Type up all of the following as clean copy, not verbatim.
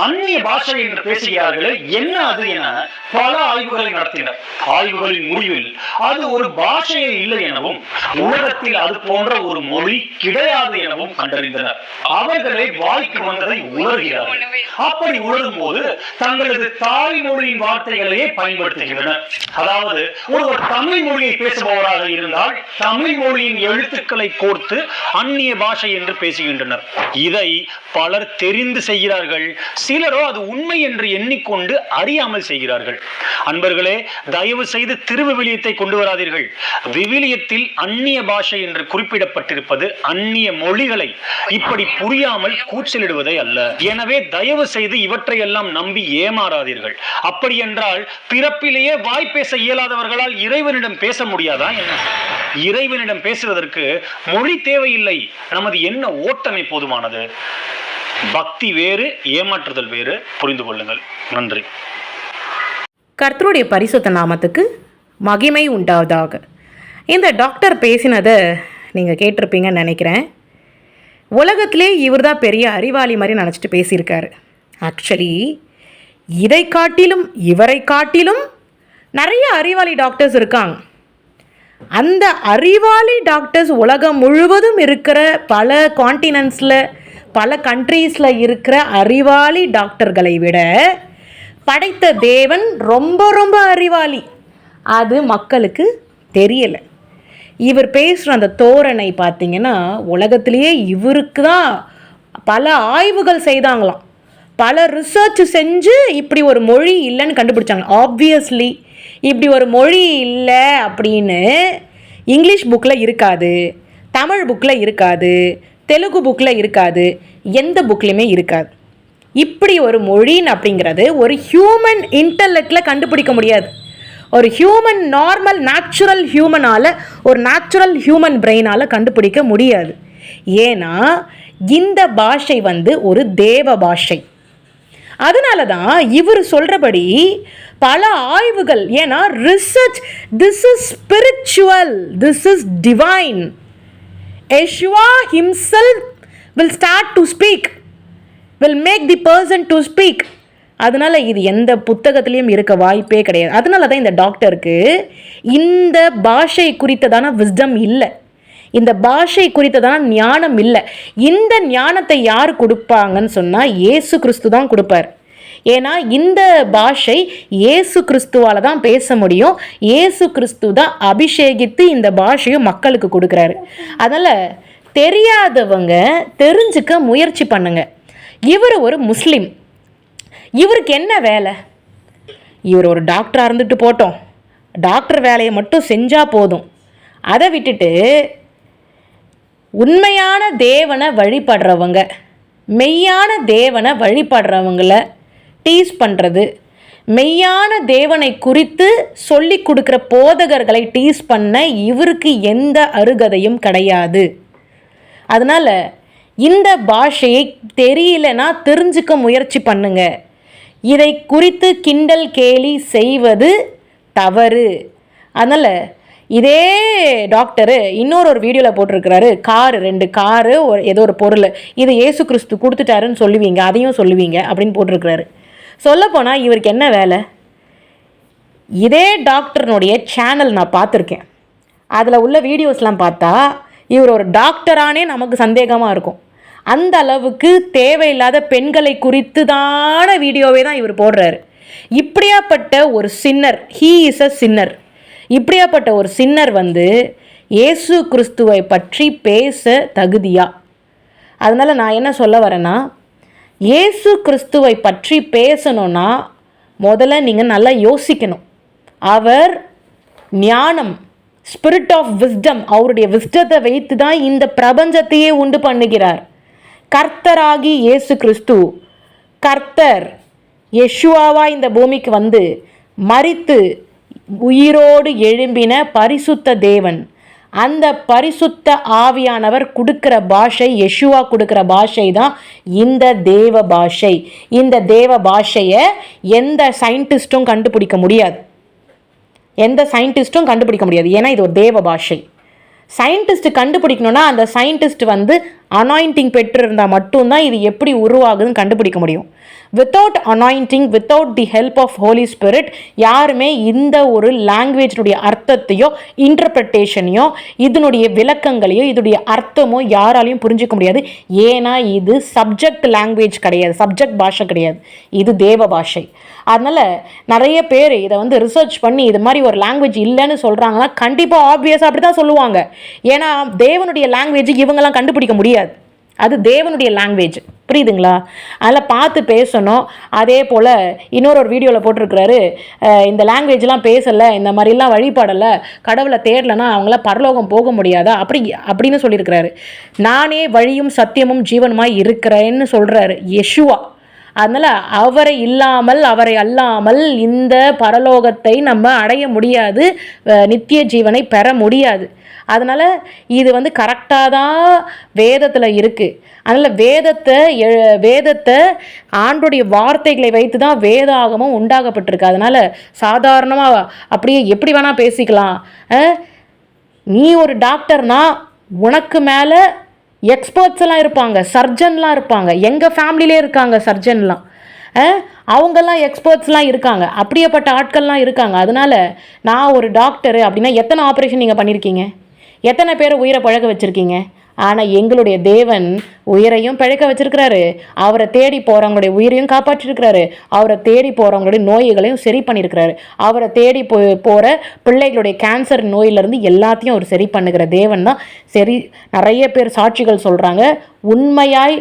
அந்நிய பாஷை என்று பேசுகிறார்களே, என்ன அது என பல ஆய்வுகளை நடத்தினர். ஆய்வுகளின் முடிவில் அது ஒரு பாஷையே இல்லை எனவும் உலகத்தில் அது போன்ற ஒரு மொழி கிடையாது எனவும் கண்டறிந்தனர். அவர்களே வாய்க்கு வந்ததை உணர்கிறார்கள். அப்படி உணரும் போது தங்களது தாய்மொழியின் வார்த்தைகளையே பயன்படுத்துகின்றனர். அதாவது ஒருவர் தமிழ் மொழியை பேசுபவராக இருந்தால் தமிழ் மொழியின் எழுத்துக்களை கோர்த்து அந்நிய பாஷை என்று பேசுகின்றனர். இதை பலர் தெரிந்து செய்கிறார்கள், சிலரோ அது உண்மை என்று எண்ணிக்கொண்டு அறியாமல் செய்கிறார்கள். அன்பர்களே, தயவு செய்து திருவிவிலியத்தை கொண்டு வராதீர்கள். விவிலியத்தில் அந்நிய பாஷை என்று குறிப்பிடப்பட்டிருப்பது அந்நிய மொழிகளை இப்படி புரியாமல் கூச்சலிடுவதை அல்ல. எனவே தயவு செய்து இவற்றையெல்லாம் நம்பி ஏமாறாதீர்கள். அப்படி என்றால் பிறப்பிலேயே வாய் பேச இயலாதவர்களால் இறைவனிடம் பேச முடியாதா என்ன? இறைவனிடம் பேசுவதற்கு மொழி தேவையில்லை. நமது என்ன ஓட்டமே போதுமானது. பக்தி வேறு, ஏமாற்றுதல் வேறு. புரிந்து கொள்ளுங்கள். நன்றி. கர்த்தருடைய பரிசுத்த நாமத்துக்கு மகிமை உண்டாவதாக. இந்த டாக்டர் பேசினதை நீங்கள் கேட்டிருப்பீங்கன்னு நினைக்கிறேன். உலகத்திலே இவர் தான் பெரிய அறிவாளி மாதிரி நினச்சிட்டு பேசியிருக்காரு. ஆக்சுவலி இவரை காட்டிலும் நிறைய அறிவாளி டாக்டர்ஸ் இருக்காங்க. அந்த அறிவாளி டாக்டர்ஸ் உலகம் முழுவதும் இருக்கிற பல கான்டினென்ட்ஸில் பல கண்ட்ரீஸில் இருக்கிற அறிவாளி டாக்டர்களை விட படைத்த தேவன் ரொம்ப ரொம்ப அறிவாளி. அது மக்களுக்கு தெரியலை. இவர் பேசுகிற அந்த தோரணை பார்த்திங்கன்னா உலகத்திலேயே இவருக்கு தான் பல ஆய்வுகள் செய்தாங்களாம். பல ரிசர்ச் செஞ்சு இப்படி ஒரு மொழி இல்லைன்னு கண்டுபிடிச்சாங்க. ஆப்வியஸ்லி இப்படி ஒரு மொழி இல்லை அப்படின்னு இங்கிலீஷ் புக்கில் இருக்காது, தமிழ் புக்கில் இருக்காது, தெலுங்கு புக்கில் இருக்காது, எந்த புக்லேயுமே இருக்காது. இப்படி ஒரு மொழின்னு அப்படிங்கிறது ஒரு ஹியூமன் இன்டெலெக்டில் கண்டுபிடிக்க முடியாது. ஒரு ஹியூமன் நார்மல் நேச்சுரல் ஹியூமனால், ஒரு நேச்சுரல் ஹியூமன் பிரெயினால் கண்டுபிடிக்க முடியாது. ஏன்னா இந்த பாஷை ஒரு தேவ பாஷை. அதனால தான் இவர் சொல்கிறபடி பல ஆய்வுகள், ஏன்னா research, this is spiritual, this is divine. Yeshua himself will start to speak, will make the person to speak. அதனால் இது எந்த புத்தகத்திலையும் இருக்க வாய்ப்பே கிடையாது. அதனால தான் இந்த டாக்டருக்கு இந்த பாஷை குறித்ததான விஸ்டம் இல்லை, இந்த பாஷை குறித்ததான ஞானம் இல்லை. இந்த ஞானத்தை யார் கொடுப்பாங்கன்னு சொன்னால் இயேசு கிறிஸ்து தான் கொடுப்பார். ஏன்னா இந்த பாஷை இயேசு கிறிஸ்துவால் தான் பேச முடியும். இயேசு கிறிஸ்து தான் அபிஷேகித்து இந்த பாஷையை மக்களுக்கு கொடுக்குறாரு. அதனால் தெரியாதவங்க தெரிஞ்சுக்க முயற்சி பண்ணுங்க. இவர் ஒரு முஸ்லீம். இவருக்கு என்ன வேலை? இவர் ஒரு டாக்டராக இருந்துட்டு போட்டோம், டாக்டர் வேலையை மட்டும் செஞ்சால் போதும். அதை விட்டுட்டு உண்மையான தேவனை வழிபடுறவங்க, மெய்யான தேவனை வழிபடுறவங்கள டீஸ் பண்ணுறது, மெய்யான தேவனை குறித்து சொல்லி கொடுக்குற போதகர்களை டீஸ் பண்ண இவருக்கு எந்த அருகதையும் கிடையாது. அதனால் இந்த பாஷையை தெரியலனா தெரிஞ்சுக்க முயற்சி பண்ணுங்க. இதை குறித்து கிண்டல் கேலி செய்வது தவறு. அதனால் இதே டாக்டரு இன்னொரு வீடியோவில் போட்டிருக்கிறாரு, காரு, 2 காரு, ஏதோ ஒரு பொருள், இது இயேசு கிறிஸ்து கொடுத்துட்டாருன்னு சொல்லுவீங்க, அதையும் சொல்லுவீங்க அப்படின்னு போட்டிருக்கிறாரு. சொல்லப்போனால் இவருக்கு என்ன வேலை? இதே டாக்டர்னுடைய சேனல் நான் பார்த்துருக்கேன். அதில் உள்ள வீடியோஸ்லாம் பார்த்தா இவர் ஒரு டாக்டரானே நமக்கு சந்தேகமாக இருக்கும். அந்த அளவுக்கு தேவையில்லாத பெண்களை குறித்து தான வீடியோவே தான் இவர் போடுறாரு. இப்படியாப்பட்ட ஒரு சின்னர், ஹீ இஸ் அ சின்னர். இப்படியாப்பட்ட ஒரு சின்னர் இயேசு கிறிஸ்துவை பற்றி பேச தகுதியா? அதனால் நான் என்ன சொல்ல வரேன்னா, இயேசு கிறிஸ்துவை பற்றி பேசணுன்னா முதல்ல நீங்கள் நல்லா யோசிக்கணும். அவர் ஞானம், ஸ்பிரிட் ஆஃப் விஸ்டம், அவருடைய விஸ்டத்தை வைத்து தான் இந்த பிரபஞ்சத்தையே உண்டு பண்ணுகிறார். கர்த்தராகி இயேசு கிறிஸ்து, கர்த்தர் யெஷுவாவா இந்த பூமிக்கு மரித்து உயிரோடு எழும்பின பரிசுத்த தேவன். அந்த பரிசுத்த ஆவியானவர் கொடுக்கிற பாஷை, யெஷுவா கொடுக்கிற பாஷை தான் இந்த தேவ பாஷை. இந்த தேவ பாஷையை எந்த சயின்டிஸ்ட்டும் கண்டுபிடிக்க முடியாது, ஏன்னா இது ஒரு தேவ பாஷை. சயின்டிஸ்ட் கண்டுபிடிக்கணும்னா அந்த சயின்டிஸ்ட் அனாயிண்டிங் பெற்றிருந்தால் மட்டும்தான் இது எப்படி உருவாகுதுன்னு கண்டுபிடிக்க முடியும். Without anointing, without the help of Holy Spirit யாருமே இந்த ஒரு லாங்குவேஜினுடைய அர்த்தத்தையோ இன்டர்பிரிட்டேஷனையோ இதனுடைய விளக்கங்களையோ இதனுடைய அர்த்தமோ யாராலையும் புரிஞ்சிக்க முடியாது. ஏன்னா இது சப்ஜெக்ட் லாங்குவேஜ் கிடையாது, சப்ஜெக்ட் பாஷை கிடையாது, இது தேவ பாஷை. அதனால் நிறைய பேர் இதை வந்து ரிசர்ச் பண்ணி இது மாதிரி ஒரு லாங்குவேஜ் இல்லைன்னு சொல்கிறாங்கன்னா கண்டிப்பாக ஆப்வியஸாக அப்படி தான் சொல்லுவாங்க. ஏன்னா தேவனுடைய லாங்குவேஜ் இவங்கெல்லாம் கண்டுபிடிக்க முடியாது, அது தேவனுடைய லாங்குவேஜ். புரியுதுங்களா? அதில் பார்த்து பேசணும். அதே போல் இன்னொரு வீடியோவில் போட்டிருக்கிறாரு, இந்த லாங்குவேஜ்லாம் பேசலை, இந்த மாதிரிலாம் வழிபாடலை, கடவுளை தேடலைன்னா அவங்கள பரலோகம் போக முடியாதா அப்படின்னு சொல்லியிருக்கிறாரு. நானே வழியும் சத்தியமும் ஜீவனுமாய் இருக்கிறேன்னு சொல்கிறாரு யெஷுவா. அதனால் அவரை அல்லாமல் இந்த பரலோகத்தை நம்ம அடைய முடியாது, நித்திய ஜீவனை பெற முடியாது. அதனால் இது வந்து கரெக்டாக தான் வேதத்தில் இருக்குது. அதனால் வேதத்தை ஆண்டுடைய வார்த்தைகளை வைத்து தான் வேதாகமும் உண்டாகப்பட்டிருக்கு. அதனால் சாதாரணமாக அப்படியே எப்படி வேணால் பேசிக்கலாம். நீ ஒரு டாக்டர்னா உனக்கு மேலே எக்ஸ்பர்ட்ஸ் எல்லாம் இருப்பாங்க, சர்ஜன்லாம் இருப்பாங்க. எங்கள் ஃபேமிலியிலே இருக்காங்க சர்ஜன்லாம், அவங்கெல்லாம் எக்ஸ்பர்ட்ஸ்லாம் இருக்காங்க, அப்படியேப்பட்ட ஆட்கள்லாம் இருக்காங்க. அதனால் நான் ஒரு டாக்டரு அப்படின்னா எத்தனை ஆப்ரேஷன் நீங்கள் பண்ணியிருக்கீங்க, எத்தனை பேர் உயிரை பழக்க வச்சுருக்கீங்க? ஆனால் எங்களுடைய தேவன் உயிரையும் பழக்க வச்சிருக்கிறாரு, அவரை தேடி போகிறவங்களுடைய உயிரையும் காப்பாற்றிருக்கிறாரு, அவரை தேடி போகிறவங்களுடைய நோய்களையும் சரி பண்ணியிருக்கிறாரு, அவரை தேடி போகிற பிள்ளைகளுடைய கேன்சர் நோயிலிருந்து எல்லாத்தையும் அவர் சரி பண்ணுகிற தேவன் தான். சரி, நிறைய பேர் சாட்சிகள் சொல்கிறாங்க, உண்மையாய்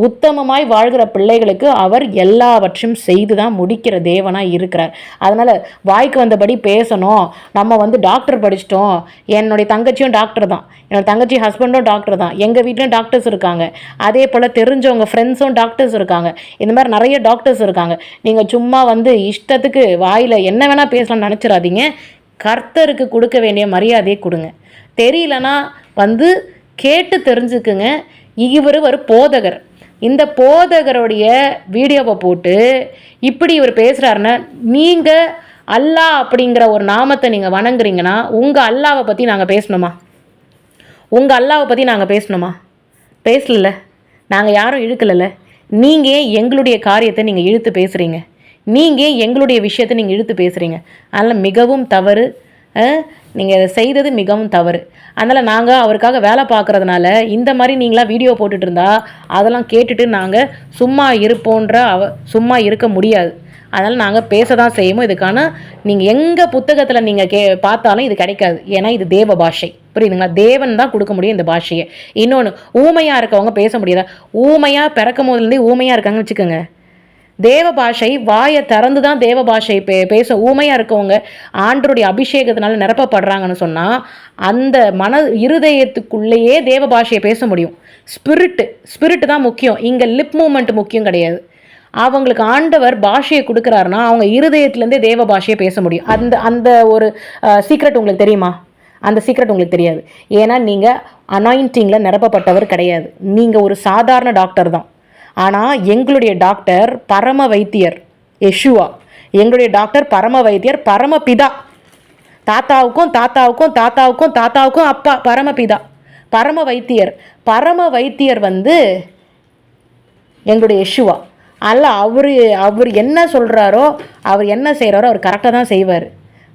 உத்தமமாய் வாழ்கிற பிள்ளைகளுக்கு அவர் எல்லாவற்றையும் செய்து தான் முடிக்கிற தேவனாக இருக்கிறார். அதனால் வாய்க்கு வந்தபடி பேசணும். நம்ம வந்து டாக்டர் படிச்சிட்டோம், என்னுடைய தங்கச்சியும் டாக்டர் தான், என்னோடய தங்கச்சி ஹஸ்பண்டும் டாக்டர் தான், எங்கள் வீட்லையும் டாக்டர்ஸ் இருக்காங்க, அதே போல் தெரிஞ்சவங்க ஃப்ரெண்ட்ஸும் டாக்டர்ஸ் இருக்காங்க, இந்த மாதிரி நிறைய டாக்டர்ஸ் இருக்காங்க. நீங்கள் சும்மா வந்து இஷ்டத்துக்கு வாயில் என்ன வேணால் பேசலாம்னு நினச்சிடாதீங்க. கர்த்தருக்கு கொடுக்க வேண்டிய மரியாதையை கொடுங்க. தெரியலனா வந்து கேட்டு தெரிஞ்சுக்குங்க. இவர் ஒரு போதகர், இந்த போதகருடைய வீடியோவை போட்டு இப்படி இவர் பேசுகிறாருன்னா, நீங்கள் அல்லாஹ் அப்படிங்கிற ஒரு நாமத்தை நீங்கள் வணங்குறீங்கன்னா உங்கள் அல்லாவை பற்றி நாங்கள் பேசணுமா? உங்கள் அல்லாவை பற்றி நாங்கள் பேசணுமா? பேசல, நாங்கள் யாரும் இழுக்கலைல்ல. நீங்கள் ஏன் எங்களுடைய காரியத்தை நீங்கள் இழுத்து பேசுகிறீங்க? நீங்கள் ஏன் எங்களுடைய விஷயத்தை நீங்கள் இழுத்து பேசுகிறீங்க? அதனால் மிகவும் தவறு, நீங்கள் செய்தது மிகவும் தவறு. அதனால் நாங்கள் அவருக்காக வேலை பார்க்குறதுனால இந்த மாதிரி நீங்களாம் வீடியோ போட்டுட்டு இருந்தால் அதெல்லாம் கேட்டுட்டு நாங்கள் சும்மா இருக்க முடியாது. அதனால் நாங்கள் பேச தான் செய்வோம். இதுக்கான நீங்கள் எங்கள் புத்தகத்தில் நீங்கள் பார்த்தாலும் இது கிடைக்காது. ஏன்னா இது தேவ பாஷை, புரியுதுங்களா? தேவன் தான் கொடுக்க முடியும் இந்த பாஷையை. இன்னொன்று, ஊமையாக இருக்கவங்க பேச முடியாதா? ஊமையாக பிறக்கும் போதுலேருந்தே ஊமையாக இருக்காங்கன்னு வச்சுக்கோங்க. தேவ பாஷை வாயை திறந்து தான் தேவ பாஷை பேச. ஊமையாக இருக்கவங்க ஆண்டருடைய அபிஷேகத்தினால நிரப்பப்படுறாங்கன்னு சொன்னால் அந்த இருதயத்துக்குள்ளேயே தேவ பாஷையை பேச முடியும். ஸ்பிரிட்டு தான் முக்கியம், இங்கே லிப் மூமெண்ட் முக்கியம் கிடையாது. அவங்களுக்கு ஆண்டவர் பாஷையை கொடுக்குறாருன்னா அவங்க இருதயத்துலேருந்தே தேவ பாஷையை பேச முடியும். அந்த ஒரு சீக்ரெட் உங்களுக்கு தெரியுமா? அந்த சீக்ரெட் உங்களுக்கு தெரியாது. ஏன்னா நீங்கள் அனாயிண்டிங்கில் நிரப்பப்பட்டவர் கிடையாது, நீங்கள் ஒரு சாதாரண டாக்டர் தான். ஆனால் எங்களுடைய டாக்டர் பரம வைத்தியர் யெஷுவா, எங்களுடைய டாக்டர் பரம வைத்தியர், பரமபிதா, தாத்தாவுக்கும் தாத்தாவுக்கும் தாத்தாவுக்கும் தாத்தாவுக்கும் அப்பா பரமபிதா, பரம வைத்தியர் வந்து எங்களுடைய யெஷுவா. அல்ல, அவர் என்ன சொல்கிறாரோ, அவர் என்ன செய்கிறாரோ அவர் கரெக்டாக தான் செய்வார்.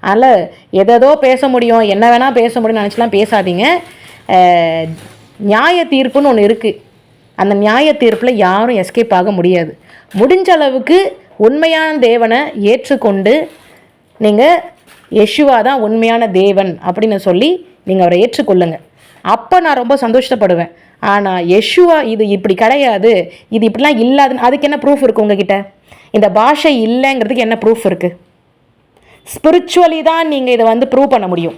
அதில் எதோ பேச முடியும், என்ன வேணால் பேச முடியும்னு நினச்சிலாம் பேசாதீங்க. நியாய தீர்ப்புன்னு ஒன்று இருக்குது, அந்த நியாய தீர்ப்பில் யாரும் எஸ்கேப் ஆக முடியாது. முடிஞ்ச அளவுக்கு உண்மையான தேவனை ஏற்றுக்கொண்டு நீங்கள் யெஷுவா தான் உண்மையான தேவன் அப்படின்னு சொல்லி நீங்கள் அவரை ஏற்றுக்கொள்ளுங்க. அப்போ நான் ரொம்ப சந்தோஷப்படுவேன். ஆனால் யெஷுவா இது இப்படி கிடையாது, இது இப்படிலாம் இல்லாதுன்னு அதுக்கு என்ன ப்ரூஃப் இருக்குது உங்ககிட்ட? இந்த பாஷை இல்லைங்கிறதுக்கு என்ன ப்ரூஃப் இருக்குது? ஸ்பிரிச்சுவலி தான் நீங்கள் இதை வந்து ப்ரூவ் பண்ண முடியும்.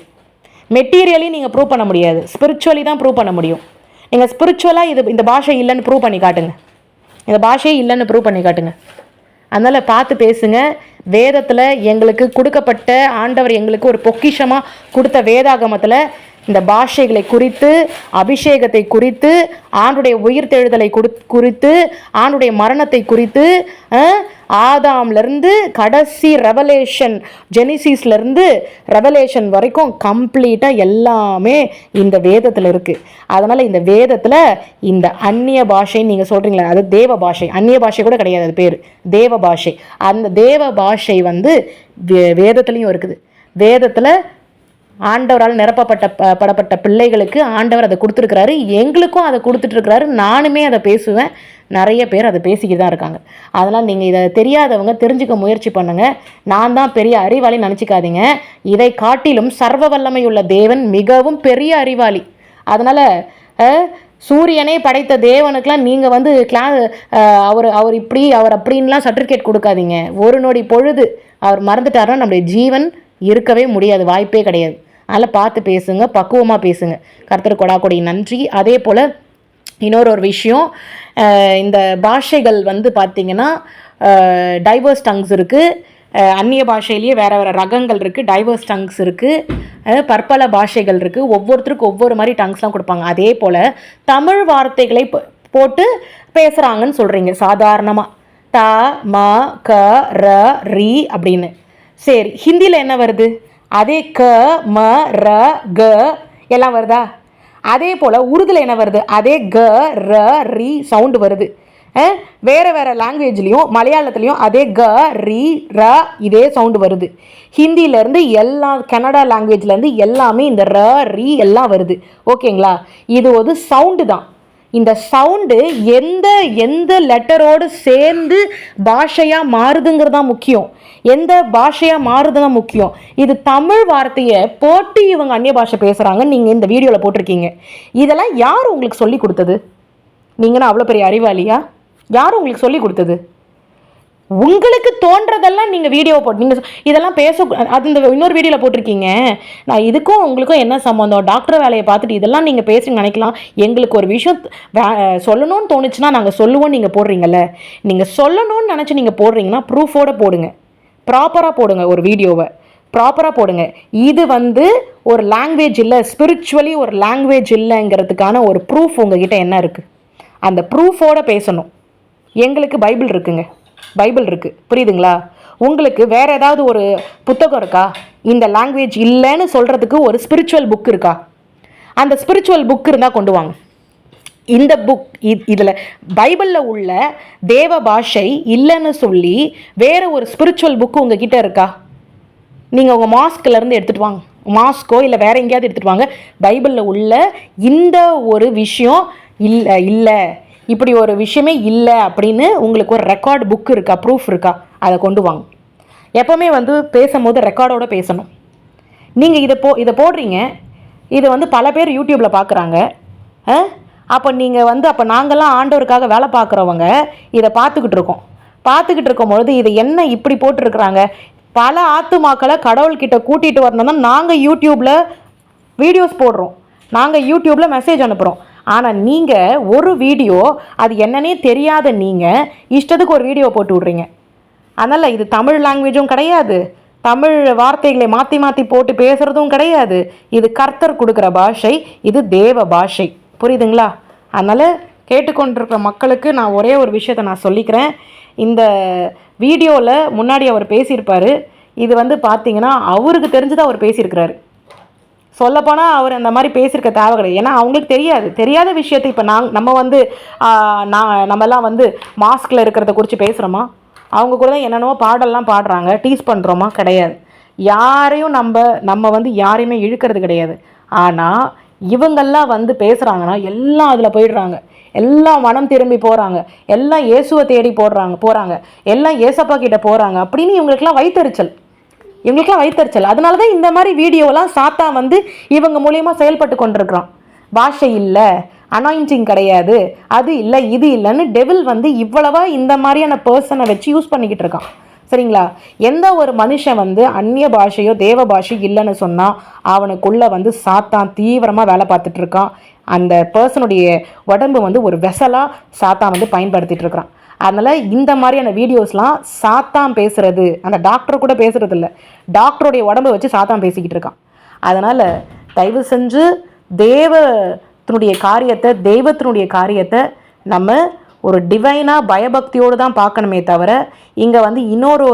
மெட்டீரியலி நீங்கள் ப்ரூவ் பண்ண முடியாது, ஸ்பிரிச்சுவலி தான் ப்ரூவ் பண்ண முடியும். நீங்கள் ஸ்பிரிச்சுவலாக இந்த பாஷை இல்லைன்னு ப்ரூவ் பண்ணி காட்டுங்க, இந்த பாஷையே இல்லைன்னு ப்ரூவ் பண்ணி காட்டுங்க. அதனால் பார்த்து பேசுங்க. வேதத்தில் எங்களுக்கு கொடுக்கப்பட்ட ஆண்டவர் எங்களுக்கு ஒரு பொக்கிஷமாக கொடுத்த வேதாகமத்தில் இந்த பாஷைகளை குறித்து, அபிஷேகத்தை குறித்து, ஆண்டுடைய உயிர்த்தெழுதலை குறித்து, ஆண்டுடைய மரணத்தை குறித்து, ஆதாம்லேருந்து கடைசி ரெவலேஷன், ஜெனிசிஸ்லேருந்து ரெவலேஷன் வரைக்கும் கம்ப்ளீட்டாக எல்லாமே இந்த வேதத்தில் இருக்குது. அதனால் இந்த வேதத்தில் இந்த அந்நிய பாஷைன்னு நீங்கள் சொல்கிறீங்களா, அது தேவ பாஷை. அந்நிய பாஷை கூட கிடையாது, அது பேர் தேவ பாஷை. அந்த தேவ பாஷை வந்து வேதத்துலேயும் இருக்குது. வேதத்தில் ஆண்டவரால் நிரப்பப்பட்ட பிள்ளைகளுக்கு ஆண்டவர் அதை கொடுத்துருக்கிறாரு, எங்களுக்கும் அதை கொடுத்துட்ருக்கிறாரு. நானுமே அதை பேசுவேன், நிறைய பேர் அதை பேசிக்கிட்டு தான் இருக்காங்க. அதனால் நீங்கள் இதை தெரியாதவங்க தெரிஞ்சுக்க முயற்சி பண்ணுங்கள். நான் தான் பெரிய அறிவாளி நினச்சிக்காதீங்க. இதை காட்டிலும் சர்வ வல்லமையுள்ள தேவன் மிகவும் பெரிய அறிவாளி. அதனால் சூரியனே படைத்த தேவனுக்கெலாம் நீங்கள் வந்து அவர் இப்படி அவர் அப்படின்லாம் சர்டிஃபிகேட் கொடுக்காதீங்க. ஒரு நொடி பொழுது அவர் மறந்துட்டாருன்னா நம்முடைய ஜீவன் இருக்கவே முடியாது, வாய்ப்பே கிடையாது. அதனால் பார்த்து பேசுங்க, பக்குவமாக பேசுங்க. கர்த்தர் கொடாக்கொடி நன்றி. அதே போல் இன்னொரு விஷயம், இந்த பாஷைகள் வந்து பார்த்திங்கன்னா டைவர்ஸ் டங்ஸ் இருக்குது. அந்நிய பாஷையிலேயே வேறு வேறு ரகங்கள் இருக்குது, டைவர்ஸ் டங்ஸ் இருக்குது, பற்பல பாஷைகள் இருக்குது. ஒவ்வொருத்தருக்கும் ஒவ்வொரு மாதிரி டங்ஸ்லாம் கொடுப்பாங்க. அதே போல் தமிழ் வார்த்தைகளை போட்டு பேசுகிறாங்கன்னு சொல்கிறீங்க சாதாரணமாக, த ம க ர ரி அப்படின்னு. சரி, ஹிந்தியில் என்ன வருது? அதே க ம ர க எல்லாம் வருதா? அதே போல் உருதுல என்ன வருது? அதே க ர ரி சவுண்டு வருது. வேறு வேறு லாங்குவேஜ்லேயும் மலையாளத்துலேயும் அதே க ரி ர இதே சவுண்டு வருது. ஹிந்தியிலேருந்து எல்லாம், கன்னடா லாங்குவேஜ்லேருந்து எல்லாமே இந்த ர ரி எல்லாம் வருது. ஓகேங்களா? இது ஒரு சவுண்டு தான். இந்த சவுண்டு எந்த லெட்டரோடு சேர்ந்து பாஷையாக மாறுதுங்கிறது தான் முக்கியம். எந்த பாஷையாக மாறுது தான் முக்கியம். இது தமிழ் வார்த்தையை போட்டு இவங்க அந்நிய பாஷை பேசுகிறாங்க, நீங்கள் இந்த வீடியோவில் போட்டிருக்கீங்க. இதெல்லாம் யார் உங்களுக்கு சொல்லி கொடுத்தது? நீங்கன்னா அவ்வளோ பெரிய அறிவாளியா? யார் உங்களுக்கு சொல்லி கொடுத்தது? உங்களுக்கு தோன்றதெல்லாம் நீங்கள் வீடியோ போட்டு நீங்கள் இதெல்லாம் அது இந்த இன்னொரு வீடியோவில் போட்டிருக்கீங்க. நான் இதுக்கும் உங்களுக்கும் என்ன சம்மந்தம்? டாக்டர் வேலையை பார்த்துட்டு இதெல்லாம் நீங்கள் பேசுங்க நினைக்கலாம். எங்களுக்கு ஒரு விஷயம் சொல்லணும்னு தோணுச்சுன்னா நாங்கள் சொல்லுவோம், நீங்கள் போடுறீங்கல்ல. நீங்கள் சொல்லணும்னு நினச்சி நீங்கள் போடுறீங்கன்னா ப்ரூஃபோடு போடுங்க, ப்ராப்பராக போடுங்க, ஒரு வீடியோவை ப்ராப்பராக போடுங்க. இது வந்து ஒரு லாங்குவேஜ் இல்லை, ஸ்பிரிச்சுவலி ஒரு லாங்குவேஜ் இல்லைங்கிறதுக்கான ஒரு ப்ரூஃப் உங்ககிட்ட என்ன இருக்குது? அந்த ப்ரூஃபோடு பேசணும். எங்களுக்கு பைபிள் இருக்குங்க, பைபிள் இருக்குது, புரியுதுங்களா? உங்களுக்கு வேறு ஏதாவது ஒரு புத்தகம் இருக்கா? இந்த லாங்குவேஜ் இல்லைன்னு சொல்கிறதுக்கு ஒரு ஸ்பிரிச்சுவல் புக் இருக்கா? அந்த ஸ்பிரிச்சுவல் புக் இருந்தால் கொண்டு வாங்க. இந்த புக் இதில் பைபிளில் உள்ள தேவ பாஷை இல்லைன்னு சொல்லி வேறு ஒரு ஸ்பிரிச்சுவல் புக்கு உங்கள் கிட்டே இருக்கா? நீங்கள் உங்கள் மாஸ்க்லேருந்து எடுத்துகிட்டு வாங்க, மாஸ்கோ இல்லை வேறு எங்கேயாவது எடுத்துகிட்டு வாங்க. பைபிளில் உள்ள இந்த ஒரு விஷயம் இல்லை, இப்படி ஒரு விஷயமே இல்லை அப்படின்னு உங்களுக்கு ஒரு ரெக்கார்டு புக் இருக்கா, ப்ரூஃப் இருக்கா? அதை கொண்டு வாங்க. எப்போவுமே வந்து பேசும்போது ரெக்கார்டோடு பேசணும். நீங்கள் இதை போடுறீங்க, இதை வந்து பல பேர் யூடியூப்பில் பார்க்குறாங்க. அப்போ நீங்கள் வந்து அப்போ நாங்கள்லாம் ஆண்டவருக்காக வேலை பார்க்குறவங்க இதை பார்த்துக்கிட்டு இருக்கும்பொழுது இதை என்ன இப்படி போட்டிருக்கிறாங்க? பல ஆத்துமாக்களை கடவுள்கிட்ட கூட்டிகிட்டு வரணும் தான் நாங்கள் யூடியூப்பில் வீடியோஸ் போடுறோம், நாங்கள் யூடியூப்பில் மெசேஜ் அனுப்புகிறோம். ஆனால் நீங்கள் ஒரு வீடியோ அது என்னன்னே தெரியாத நீங்கள் இஷ்டத்துக்கு ஒரு வீடியோ போட்டு விட்றீங்க. அதனால் இது தமிழ் லாங்குவேஜும் கிடையாது, தமிழ் வார்த்தைகளை மாற்றி மாற்றி போட்டு பேசுகிறதும் கிடையாது. இது கர்த்தர் கொடுக்குற பாஷை, இது தேவ பாஷை, புரியுதுங்களா? அதனால் கேட்டுக்கொண்டிருக்கிற மக்களுக்கு நான் ஒரே ஒரு விஷயத்தை நான் சொல்லிக்கிறேன். இந்த வீடியோவில் முன்னாடி அவர் பேசியிருப்பார். இது வந்து பார்த்திங்கன்னா அவருக்கு தெரிஞ்சுதான் அவர் பேசியிருக்கிறாரு. சொல்லப்போனால் அவர் அந்த மாதிரி பேசியிருக்க தேவை கிடையாது. ஏன்னா அவங்களுக்கு தெரியாத விஷயத்தை இப்போ நம்மலாம் வந்து மாஸ்கில் இருக்கிறத குறித்து பேசுகிறோமா? அவங்க கூட தான் என்னென்னவோ பாடலாம் பாடுறாங்க, டீஸ் பண்ணுறோமா? கிடையாது. யாரையும் நம்ம வந்து யாரையுமே இழுக்கிறது கிடையாது. ஆனால் இவங்கெல்லாம் வந்து பேசுகிறாங்கன்னா எல்லாம் அதில் போயிடுறாங்க, எல்லாம் மனம் திரும்பி போகிறாங்க, எல்லாம் இயேசுவை தேடி போகிறாங்க, எல்லாம் ஏசப்பா கிட்ட போகிறாங்க அப்படின்னு இவங்களுக்கெல்லாம் வைத்தறிச்சல். அதனால தான் இந்த மாதிரி வீடியோலாம் சாத்தா வந்து இவங்க மூலியமாக செயல்பட்டு கொண்டிருக்கிறான். பாஷை இல்லை, அனாயிண்டிங் கிடையாது, அது இல்லை, இது இல்லைன்னு டெவில் வந்து இவ்வளவா இந்த மாதிரியான பர்சனை வச்சு யூஸ் பண்ணிக்கிட்டு இருக்கான். சரிங்களா? எந்த ஒரு மனுஷன் வந்து அந்நிய பாஷையோ தேவ பாஷை இல்லைன்னு சொன்னால் அவனுக்குள்ளே வந்து சாத்தான் தீவிரமாக வேலை பார்த்துட்டு இருக்கான். அந்த பர்சனுடைய உடம்பு வந்து ஒரு வெசலாக சாத்தான் வந்து பயன்படுத்திகிட்டு இருக்கிறான். அதனால் இந்த மாதிரியான வீடியோஸ்லாம் சாத்தான் பேசுகிறது, அந்த டாக்டர் கூட பேசுகிறது இல்லை, டாக்டருடைய உடம்பை வச்சு சாத்தான் பேசிக்கிட்டு இருக்கான். அதனால் தயவு செஞ்சு தெய்வத்தினுடைய காரியத்தை நம்ம ஒரு டிவைனாக பயபக்தியோடு தான் பார்க்கணுமே தவிர இங்கே வந்து இன்னொரு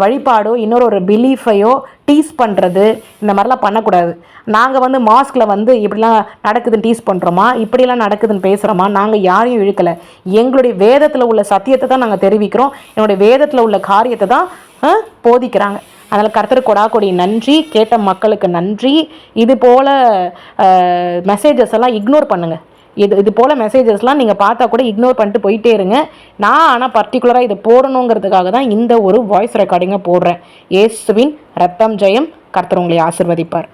வழிபாடோ இன்னொரு பிலீஃபையோ டீஸ் பண்ணுறது இந்த மாதிரிலாம் பண்ணக்கூடாது. நாங்கள் வந்து மாஸ்கில் வந்து இப்படிலாம் நடக்குதுன்னு டீஸ் பண்ணுறோமா, இப்படிலாம் நடக்குதுன்னு பேசுகிறோமா, நாங்கள் யாரையும் இழுக்கலை. எங்களுடைய வேதத்தில் உள்ள சத்தியத்தை தான் நாங்கள் தெரிவிக்கிறோம். என்னுடைய வேதத்தில் உள்ள காரியத்தை தான் போதிக்கிறாங்க. அதனால் கர்த்தருக்கு கொடாக்கொடி நன்றி. கேட்ட மக்களுக்கு நன்றி. இது போல் மெசேஜஸ் எல்லாம் இக்னோர் பண்ணுங்கள். இது போல் மெசேஜஸ்லாம் நீங்கள் பார்த்தா கூட இக்னோர் பண்ணிட்டு போயிட்டே இருங்க. நான் ஆனால் பர்டிகுலராக இதை போடணுங்கிறதுக்காக தான் இந்த ஒரு வாய்ஸ் ரெக்கார்டிங்கை போடுறேன். இயேசுவின் ரத்தம் ஜெயம். கர்த்தர் உங்களை ஆசீர்வதிப்பார்.